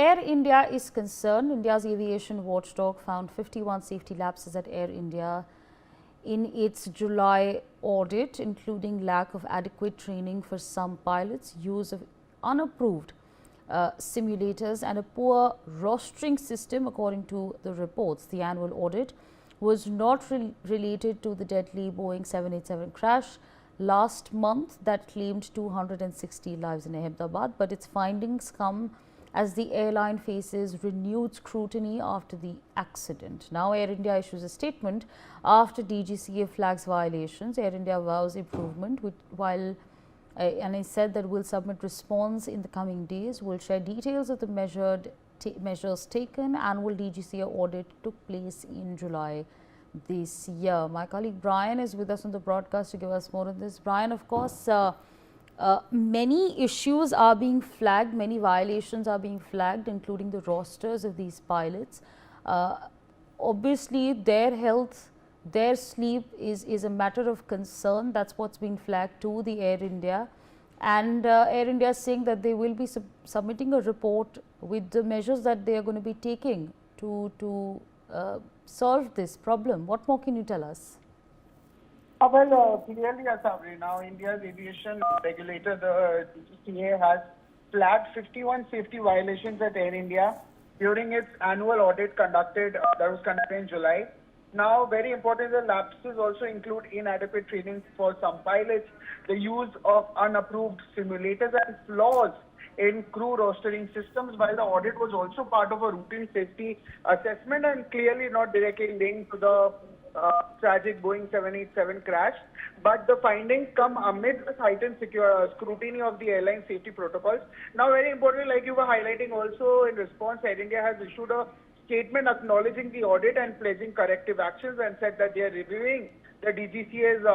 Air India is concerned, India's aviation watchdog found 51 safety lapses at Air India in its July audit, including lack of adequate training for some pilots, use of unapproved simulators and a poor rostering system. According to the reports, the annual audit was not related to the deadly Boeing 787 crash last month that claimed 260 lives in Ahmedabad, but its findings come as the airline faces renewed scrutiny after the accident. Now, Air India issues a statement after DGCA flags violations. Air India vows improvement, and it said that will submit response in the coming days. Will share details of the measures taken. Annual DGCA audit took place in July this year. My colleague Brian is with us on the broadcast to give us more on this. Brian, of course, many issues are being flagged, many violations are being flagged, including the rosters of these pilots. Obviously, their health, their sleep is a matter of concern. That's what's been flagged to the Air India. And Air India is saying that they will be submitting a report with the measures that they are going to be taking to solve this problem. What more can you tell us? Clearly, Sabri, now India's aviation regulator, the DGCA, has flagged 51 safety violations at Air India during its annual audit that was conducted in July. Now, very important, the lapses also include inadequate training for some pilots, the use of unapproved simulators and flaws in crew rostering systems, while the audit was also part of a routine safety assessment and clearly not directly linked to the tragic Boeing 787 crash. But the findings come amid the heightened scrutiny of the airline safety protocols. Now, very importantly, like you were highlighting also, in response, Air India has issued a statement acknowledging the audit and pledging corrective actions, and said that they are reviewing the DGCA's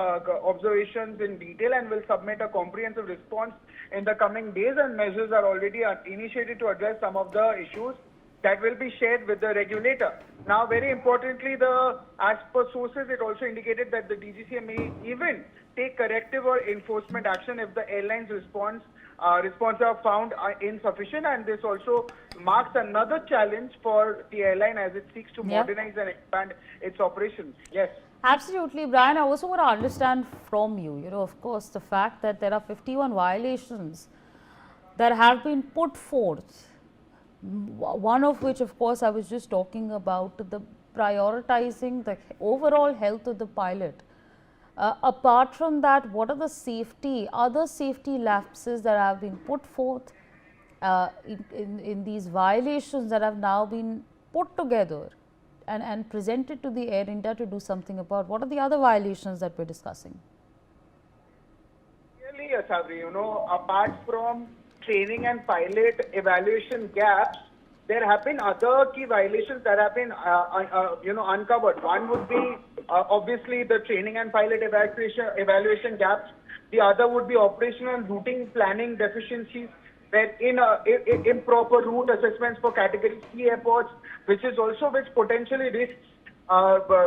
observations in detail and will submit a comprehensive response in the coming days, and measures are already initiated to address some of the issues that will be shared with the regulator. Now, very importantly, as per sources, it also indicated that the DGCA may even take corrective or enforcement action if the airline's response are found insufficient, and this also marks another challenge for the airline as it seeks to modernize and expand its operations. Yes. Absolutely, Brian. I also want to understand from you, of course, the fact that there are 51 violations that have been put forth. One of which, of course, I was just talking about the prioritizing the overall health of the pilot. Apart from that, what are the other safety lapses that have been put forth in these violations that have now been put together and presented to the Air India to do something about? What are the other violations that we're discussing? Clearly, Sabri, apart from training and pilot evaluation gaps, there have been other key violations that have been uncovered. One would be obviously the training and pilot evaluation gaps. The other would be operational and routing planning deficiencies, where improper route assessments for category C airports, which potentially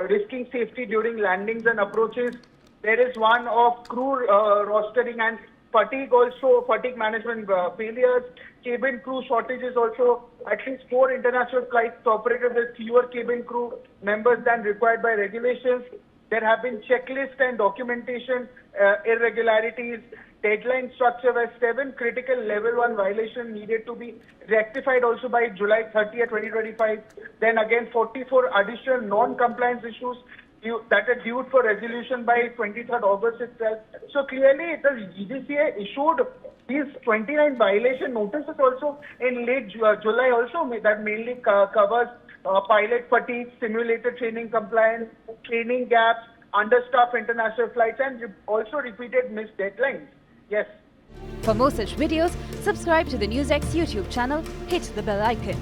risking safety during landings and approaches. There is one of crew rostering and fatigue management failures, cabin crew shortages also. At least 4 international flights operated with fewer cabin crew members than required by regulations. There have been checklist and documentation irregularities, deadline structure where 7 critical level 1 violations needed to be rectified also by July 30th, 2025. Then again 44 additional non-compliance issues that are due for resolution by 23rd August itself. So clearly, the DGCA issued these 29 violation notices also in late July also, that mainly covers pilot fatigue, simulator training compliance, training gaps, understaffed international flights, and also repeated missed deadlines. Yes. For more such videos, subscribe to the NewsX YouTube channel, hit the bell icon.